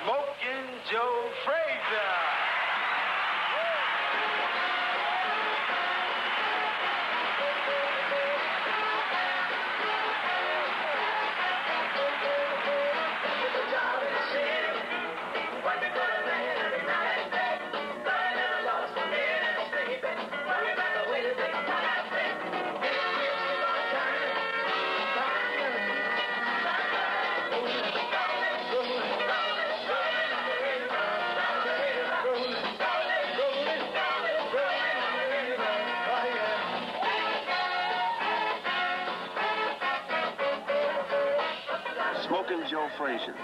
Smok'in Joe Frazier. Smok'in Joe Frazier,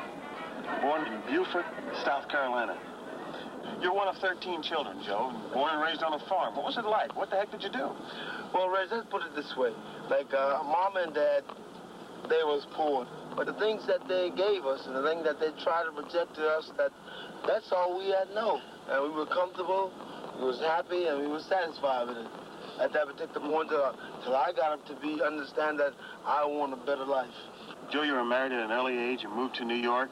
born in Beaufort, South Carolina. You're one of 13 children, Joe, born and raised on a farm. What was it like? What the heck did you do? Well, Reg, let's put it this way. Like, Mom and Dad, they was poor. But the things that they gave us and the things that they tried to project to us, that's all we had known. And we were comfortable, we was happy, and we were satisfied with it. At that particular point, till I got up to understand that I want a better life. Joe, you were married at an early age. You moved to New York.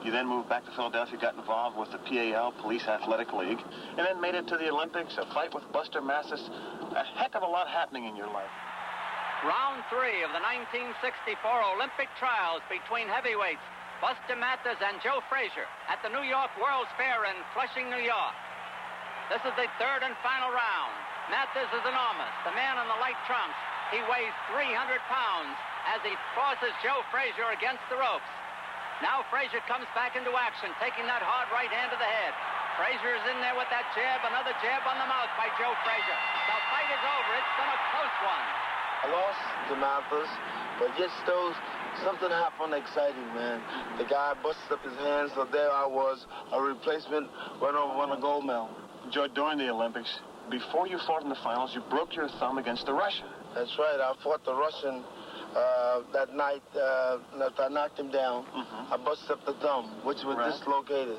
You then moved back to Philadelphia, got involved with the PAL, Police Athletic League, and then made it to the Olympics, a fight with Buster Mathis. A heck of a lot happening in your life. Round 3 of the 1964 Olympic trials between heavyweights Buster Mathis and Joe Frazier at the New York World's Fair in Flushing, New York. This is the third and final round. Mathis is enormous, the man in the light trunks. He weighs 300 pounds as he forces Joe Frazier against the ropes. Now Frazier comes back into action, taking that hard right hand to the head. Frazier is in there with that jab, another jab on the mouth by Joe Frazier. The fight is over. It's been a close one. I lost to Mathis, but yet still something happened exciting, man. The guy busted up his hands, so there I was, a replacement, won a gold medal. Joe, during the Olympics, before you fought in the finals, you broke your thumb against the Russian. That's right. I fought the Russian that night. I knocked him down. I busted up the thumb, which was dislocated.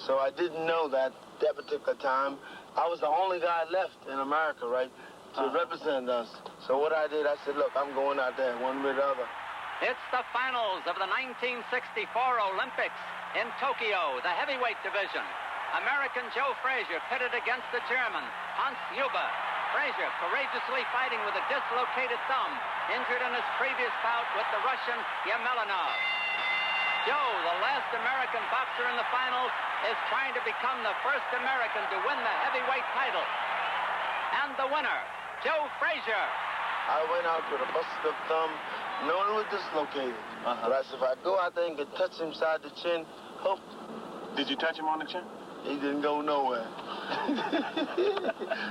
So I didn't know that particular time. I was the only guy left in America, right, to represent us. So what I did, I said, look, I'm going out there one way or the other. It's the finals of the 1964 Olympics in Tokyo, the heavyweight division. American Joe Frazier pitted against the German, Hans Huber. Frazier courageously fighting with a dislocated thumb, injured in his previous bout with the Russian Yemelinov. Joe, the last American boxer in the finals, is trying to become the first American to win the heavyweight title. And the winner, Joe Frazier. I went out with a busted up thumb, knowing it was dislocated. But I said, if I go out there and can touch him side the chin, hope. Did you touch him on the chin? He didn't go nowhere.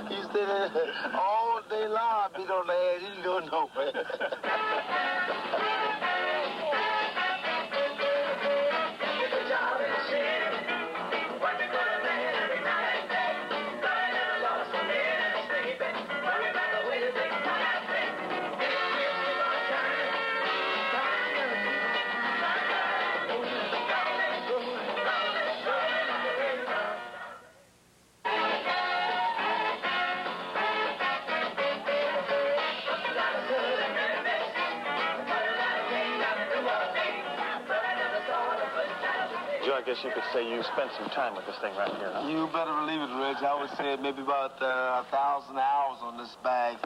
He stayed there all day long, beat on the head. He didn't go nowhere. I guess you could say you spent some time with this thing right here, huh? You better believe it, Reg. I would say maybe about 1,000 hours on this bag.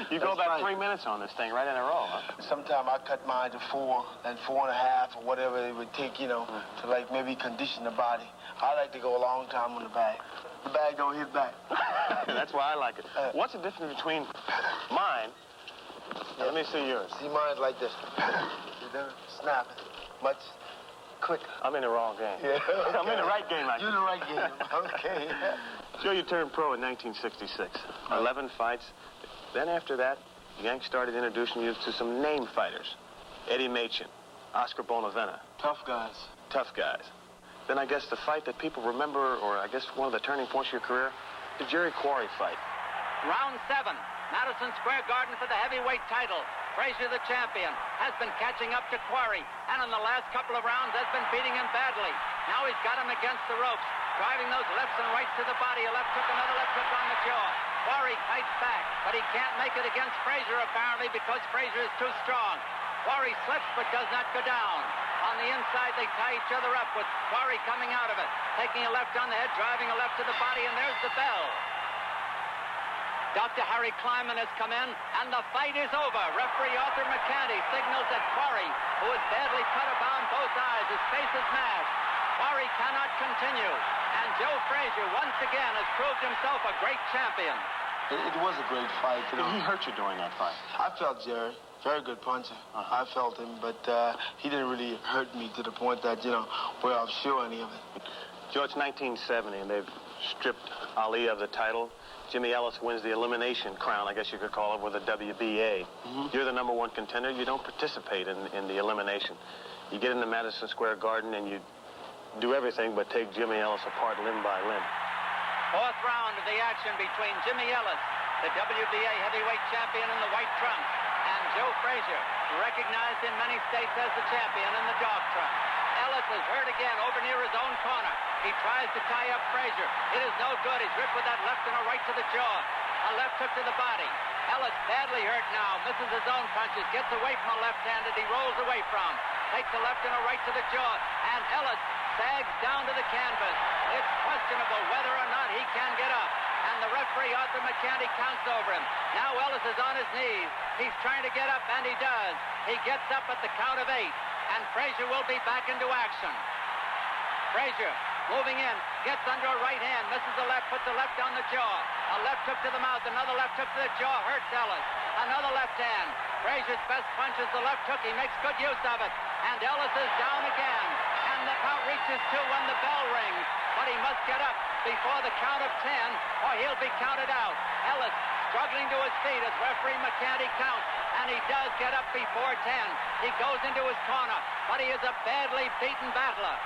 You go about 3 minutes on this thing right in a row, huh? Sometimes I cut mine to 4, then 4.5, or whatever it would take, you know, to like maybe condition the body. I like to go a long time on the bag. The bag don't hit back. That's why I like it. What's the difference between mine? Let me see yours. See, mine's like this. You know, snapping. Much quicker. I'm in the wrong game. Yeah, okay. I'm in the right game, I You're in the right game. Okay. Joe, you turned pro in 1966. 11 fights. Then after that, Yank started introducing you to some name fighters. Eddie Machin, Oscar Bonavena. Tough guys. Tough guys. Then I guess the fight that people remember, or I guess one of the turning points of your career, the Jerry Quarry fight. Round 7, Madison Square Garden for the heavyweight title. Frazier, the champion, has been catching up to Quarry, and in the last couple of rounds has been beating him badly. Now he's got him against the ropes, driving those lefts and rights to the body. A left hook, another left hook on the jaw. Quarry fights back, but he can't make it against Frazier, apparently, because Frazier is too strong. Quarry slips, but does not go down. A On the inside, they tie each other up with Quarry coming out of it. Taking a left on the head, driving a left to the body, and there's the bell. Dr. Harry Kleiman has come in, and the fight is over. Referee Arthur McCanty signals that Quarry, who is badly cut around both eyes, his face is mashed. Quarry cannot continue, and Joe Frazier once again has proved himself a great champion. It was a great fight. You know. He hurt you during that fight. I felt Jerry. Very good puncher. I felt him, but he didn't really hurt me to the point that, where I was sure any of it. Joe, it's 1970, and they've stripped Ali of the title. Jimmy Ellis wins the elimination crown, I guess you could call it, with the WBA. You're the #1 contender. You don't participate in the elimination. You get into Madison Square Garden, and you do everything but take Jimmy Ellis apart limb by limb. Fourth round of the action between Jimmy Ellis, the WBA heavyweight champion in the white trunks, and Joe Frazier, recognized in many states as the champion in the dark trunks. Ellis is hurt again over near his own corner. He tries to tie up Frazier. It is no good. He's ripped with that left and a right to the jaw. A left hook to the body. Ellis badly hurt now. Misses his own punches. Gets away from a left-handed he rolls away from. Takes a left and a right to the jaw. And Ellis sags down to the canvas. It's questionable whether or not he can get up. And the referee, Arthur McCanty, counts over him. Now Ellis is on his knees. He's trying to get up, and he does. He gets up at the count of 8. And Frazier will be back into action. Frazier moving in, gets under a right hand, misses the left, puts the left on the jaw. A left hook to the mouth, another left hook to the jaw, hurts Ellis. Another left hand. Frazier's best punch is the left hook. He makes good use of it. And Ellis is down again. And the count reaches 2 when the bell rings. But he must get up before the count of 10, or he'll be counted out. Ellis struggling to his feet as referee McCanty counts. And he does get up before 10. He goes into his corner, but he is a badly beaten battler.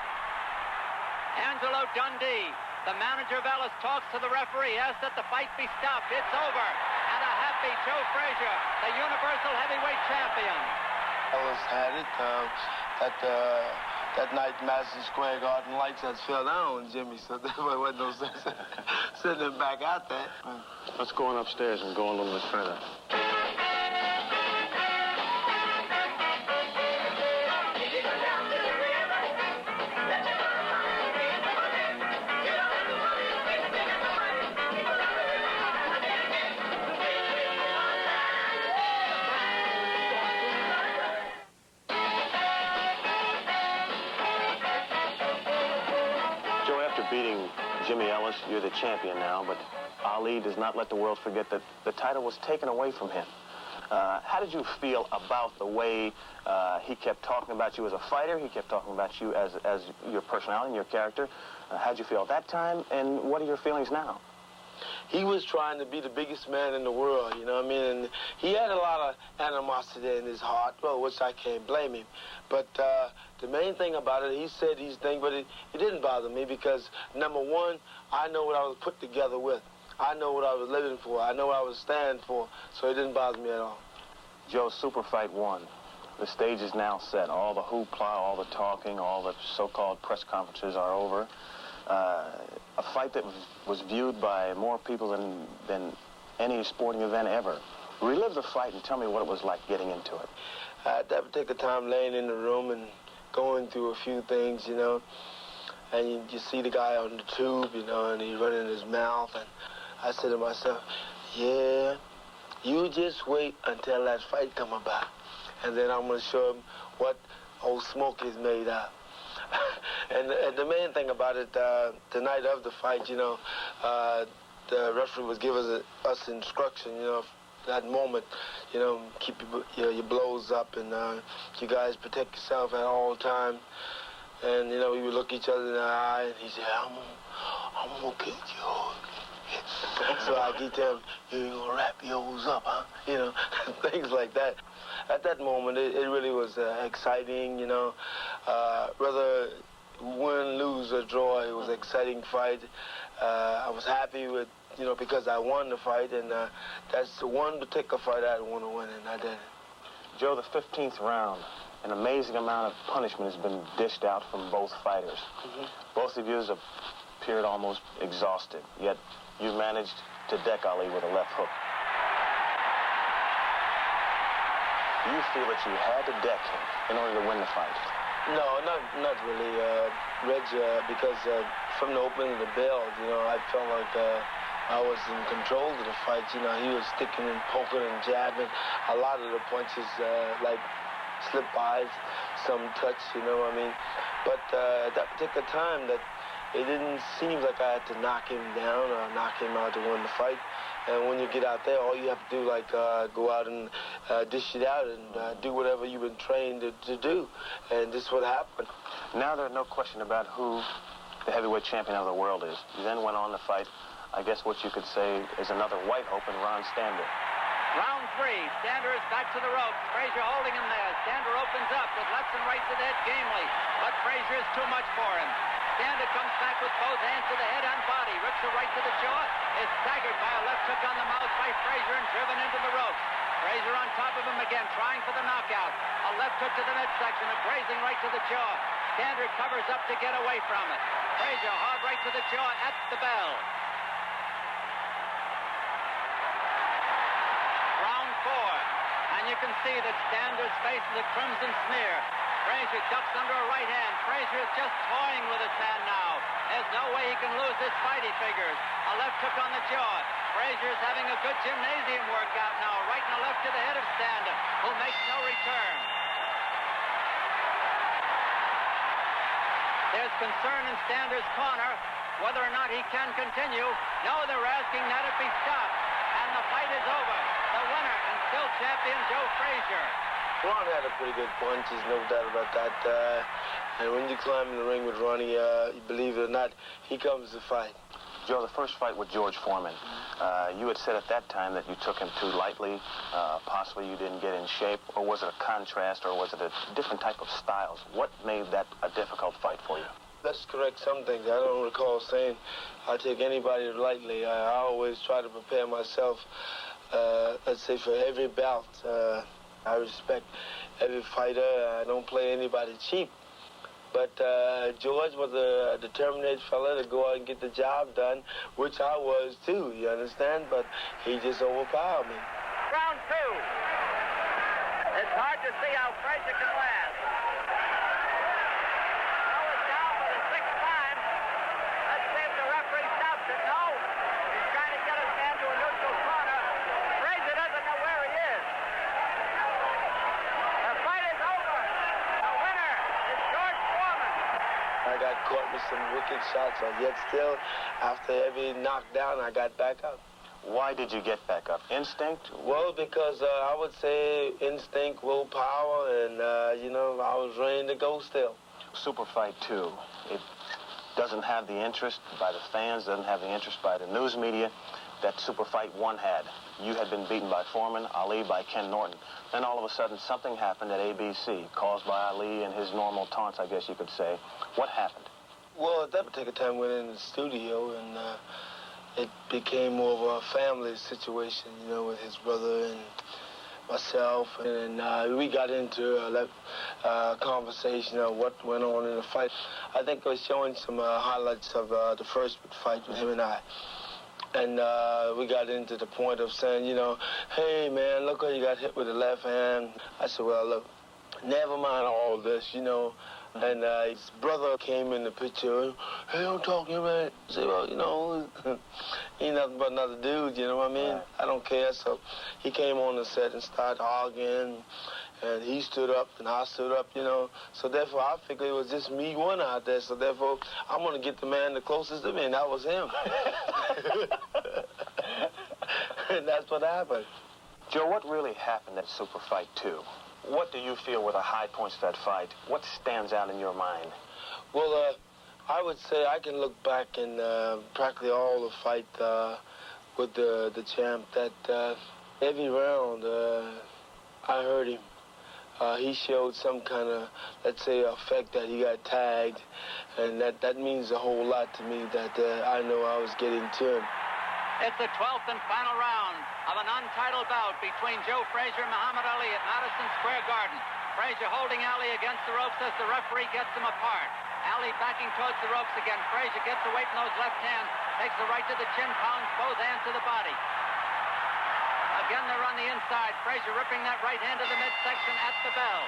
Angelo Dundee, the manager of Ellis, talks to the referee, asks that the fight be stopped. It's over. And a happy Joe Frazier, the Universal Heavyweight Champion. Ellis had it. That night, Madison Square Garden lights had fell down on Jimmy, so there wasn't no sense sending him back out there. Let's go on upstairs and go a little bit further. Beating Jimmy Ellis, you're the champion now, but Ali does not let the world forget that the title was taken away from him. How did you feel about the way he kept talking about you as a fighter? He kept talking about you as your personality and your character. How did you feel at that time, and what are your feelings now? He was trying to be the biggest man in the world, you know what I mean? And he had a lot of animosity in his heart, well, which I can't blame him. But the main thing about it, he said these things, but it didn't bother me because, #1, I know what I was put together with. I know what I was living for. I know what I was standing for, so it didn't bother me at all. Joe, Super Fight 1. The stage is now set. All the hoopla, all the talking, all the so-called press conferences are over. A fight that was viewed by more people than any sporting event ever. Relive the fight and tell me what it was like getting into it. I had that particular time laying in the room and going through a few things, you know, and you see the guy on the tube, you know, and he's running his mouth, and I said to myself, yeah, you just wait until that fight come about, and then I'm going to show him what old Smoke is made of. And the main thing about it, the night of the fight, you know, the referee was giving us instruction, you know, that moment, you know, keep your blows up and you guys protect yourself at all times. And, you know, we would look each other in the eye, and he said, I'm going to kick you. So I keep telling him, you ain't going to wrap yours up, huh? You know, things like that. At that moment, it really was exciting, you know. Whether win, lose, or draw, it was an exciting fight. I was happy with, you know, because I won the fight, and that's the one particular fight I want to win, and I did it. Joe, the 15th round, an amazing amount of punishment has been dished out from both fighters. Both of you have appeared almost exhausted, yet you managed to deck Ali with a left hook. Do you feel that you had to deck him in order to win the fight? No, not really, Reg, because from the opening of the bell, I felt like I was in control of the fight. He was sticking and poking and jabbing. A lot of the punches, like slip-bys, some touch, But at that particular time, that it didn't seem like I had to knock him down or knock him out to win the fight. And when you get out there, all you have to do, go out and dish it out and do whatever you've been trained to do. And this is what happened. Now there's no question about who the heavyweight champion of the world is. You then went on to fight, I guess what you could say is another white hope in Ron Stander. Round 3, Stander is back to the ropes. Frazier holding him there. Stander opens up with lefts and rights to the head gamely, but Frazier is too much for him. Stander comes back with both hands to the head and body, rips a right to the jaw, is staggered by a left hook on the mouth by Frazier and driven into the ropes. Frazier on top of him again, trying for the knockout. A left hook to the midsection, a grazing right to the jaw. Stander covers up to get away from it. Frazier hard right to the jaw at the bell. Round 4, and you can see that Stander's face is a crimson smear. Frazier ducks under a right hand. Frazier is just toying with his man now. There's no way he can lose this fight, he figures. A left hook on the jaw. Frazier is having a good gymnasium workout now. Right and a left to the head of Stander, who makes no return. There's concern in Stander's corner whether or not he can continue. No, they're asking that it be stopped. And the fight is over. The winner and still champion, Joe Frazier. Ron had a pretty good punch, there's no doubt about that. And when you climb in the ring with Ronnie, believe it or not, he comes to fight. Joe, the first fight with George Foreman, you had said at that time that you took him too lightly, possibly you didn't get in shape, or was it a contrast, or was it a different type of styles? What made that a difficult fight for you? Let's correct some things. I don't recall saying I take anybody lightly. I always try to prepare myself, let's say, for every bout. I respect every fighter. I don't play anybody cheap. But George was a determined fella to go out and get the job done, which I was too, you understand? But he just overpowered me. Round 2. It's hard to see how Frazier can last. Joe is down for the 6th time. Let's see if the referee stops it. No. He's trying to get his man to a neutral corner. Frazier doesn't know where he is. The fight is over. The winner is George Foreman. I got caught with some wicked shots, yet still, after every knockdown, I got back up. Why did you get back up? Instinct? Well, because I would say instinct, willpower, and, I was ready to go still. Super Fight 2, it doesn't have the interest by the fans, doesn't have the interest by the news media that Super Fight 1 had. You had been beaten by Foreman, Ali by Ken Norton. Then all of a sudden something happened at ABC, caused by Ali and his normal taunts, I guess you could say. What happened? Well, at that particular time, we went in the studio, and it became more of a family situation, with his brother and myself. And we got into a conversation of what went on in the fight. I think I was showing some highlights of the first fight with him and I. And we got into the point of saying, hey, man, look how you got hit with the left hand. I said, well, look, never mind all this, And his brother came in the picture. Hey, don't talk to him, man. I said, well, he ain't nothing but another dude, you know what I mean? Right. I don't care. So he came on the set and started arguing. And he stood up and I stood up, So therefore, I figured it was just me one out there. So therefore, I'm going to get the man the closest to me, and that was him. And that's what happened. Joe, what really happened at Super Fight 2? What do you feel were the high points of that fight? What stands out in your mind? Well, I would say I can look back in practically all the fight with the champ that every round I heard him. He showed some kind of, let's say, effect that he got tagged, and that means a whole lot to me that I know I was getting to him. It's the 12th and final round of an untitled bout between Joe Frazier and Muhammad Ali at Madison Square Garden. Frazier holding Ali against the ropes as the referee gets them apart. Ali backing towards the ropes again. Frazier gets away from those left hands, takes the right to the chin, pounds both hands to the body. Again, they're on the inside. Frazier ripping that right hand to the midsection at the bell.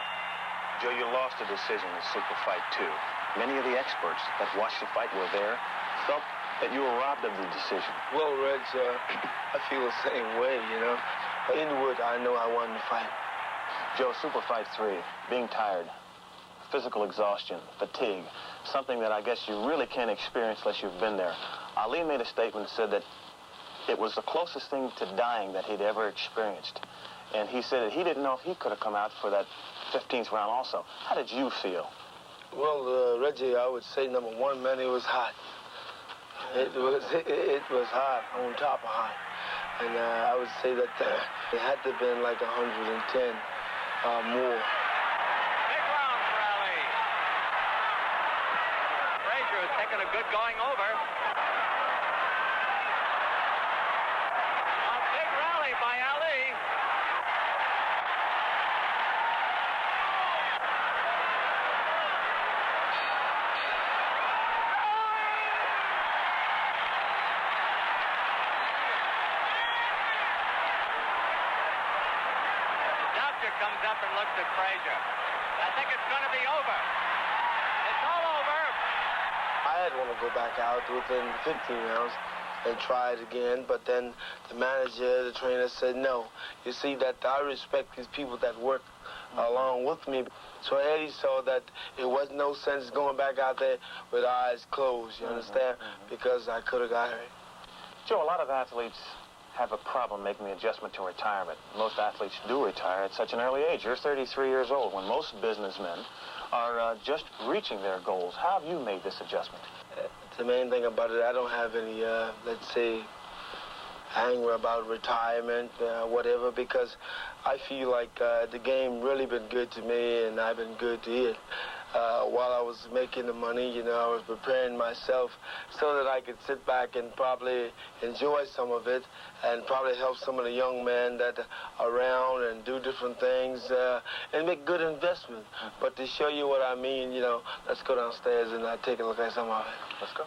Joe, you lost the decision in Super Fight 2. Many of the experts that watched the fight were there, felt that you were robbed of the decision. Well, Reg, I feel the same way, you know. But inward, I know I won the fight. Joe, Super Fight 3, being tired, physical exhaustion, fatigue, something that I guess you really can't experience unless you've been there. Ali made a statement and said that it was the closest thing to dying that he'd ever experienced. And he said that he didn't know if he could have come out for that 15th round also. How did you feel? Well, Reggie, I would say, number one, man, it was hot. It was hot, on top of hot. And I would say that it had to have been like 110 more. Big round for Ali. Frazier has taken a good going over. A big rally by Ali. Comes up and looks at Frazier. I think it's going to be over. It's all over. I had want to go back out within 15 rounds and try it again, but then the manager, the trainer said no. You see that I respect these people that work along with me. So Eddie saw that it was no sense going back out there with eyes closed, you understand? Because I could have got hurt. Joe, a lot of athletes have a problem making the adjustment to retirement. Most athletes do retire at such an early age. You're 33 years old when most businessmen are just reaching their goals. How have you made this adjustment? The main thing about it, I don't have any, let's say, anger about retirement, whatever, because I feel like the game really been good to me and I've been good to it. While I was making the money, you know, I was preparing myself so that I could sit back and probably enjoy some of it and probably help some of the young men that are around and do different things and make good investment. But to show you what I mean, you know, let's go downstairs and take a look at some of it. Let's go.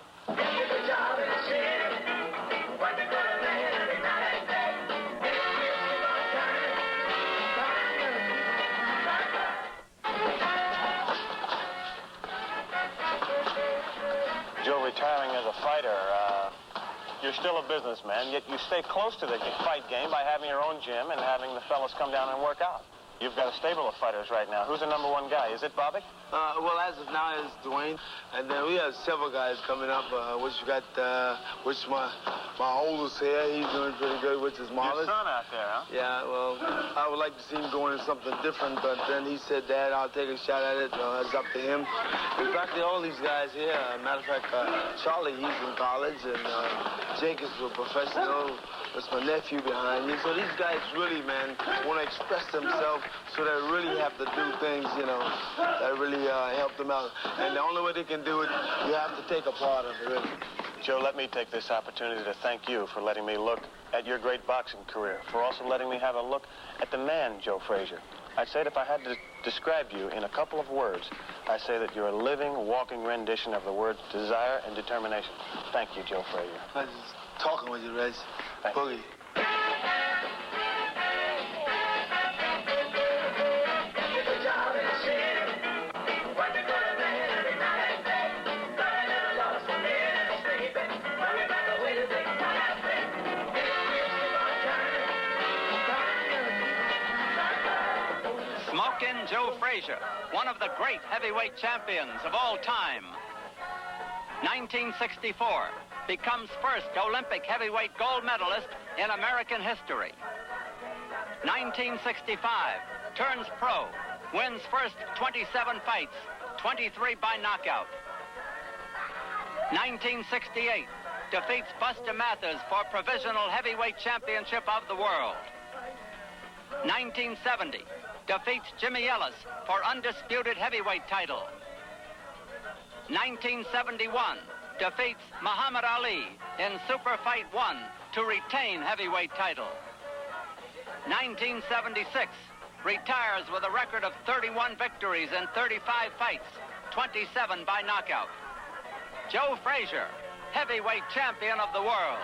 Joe, retiring as a fighter, you're still a businessman, yet you stay close to the fight game by having your own gym and having the fellas come down and work out. You've got a stable of fighters right now. Who's the number one guy? Is it Bobby? Well, as of now, it's Dwayne. And then we have several guys coming up, which we got, which my oldest here, he's doing pretty good, which is Marlon. Your son out there, huh? Yeah, well, I would like to see him going in something different, but then he said, Dad, I'll take a shot at it. It's up to him. In fact, all these guys here, matter of fact, Charlie, he's in college, and Jake is a professional. That's my nephew behind me. So these guys really, man, want to express themselves, so they really have to do things, you know, that really help them out. And the only way they can do it, you have to take a part of it, really. Joe, let me take this opportunity to thank you for letting me look at your great boxing career, for also letting me have a look at the man, Joe Frazier. I'd say that if I had to describe you in a couple of words, I'd say that you're a living, walking rendition of the words desire and determination. Thank you, Joe Frazier. I was just talking with you, Reg. Boogie. Smok'in Joe Frazier, one of the great heavyweight champions of all time. 1964, becomes first Olympic heavyweight gold medalist in American history. 1965, turns pro, wins first 27 fights, 23 by knockout. 1968, defeats Buster Mathers for provisional heavyweight championship of the world. 1970, defeats Jimmy Ellis for undisputed heavyweight title. 1971, defeats Muhammad Ali in Super Fight 1 to retain heavyweight title. 1976, retires with a record of 31 victories in 35 fights, 27 by knockout. Joe Frazier, heavyweight champion of the world.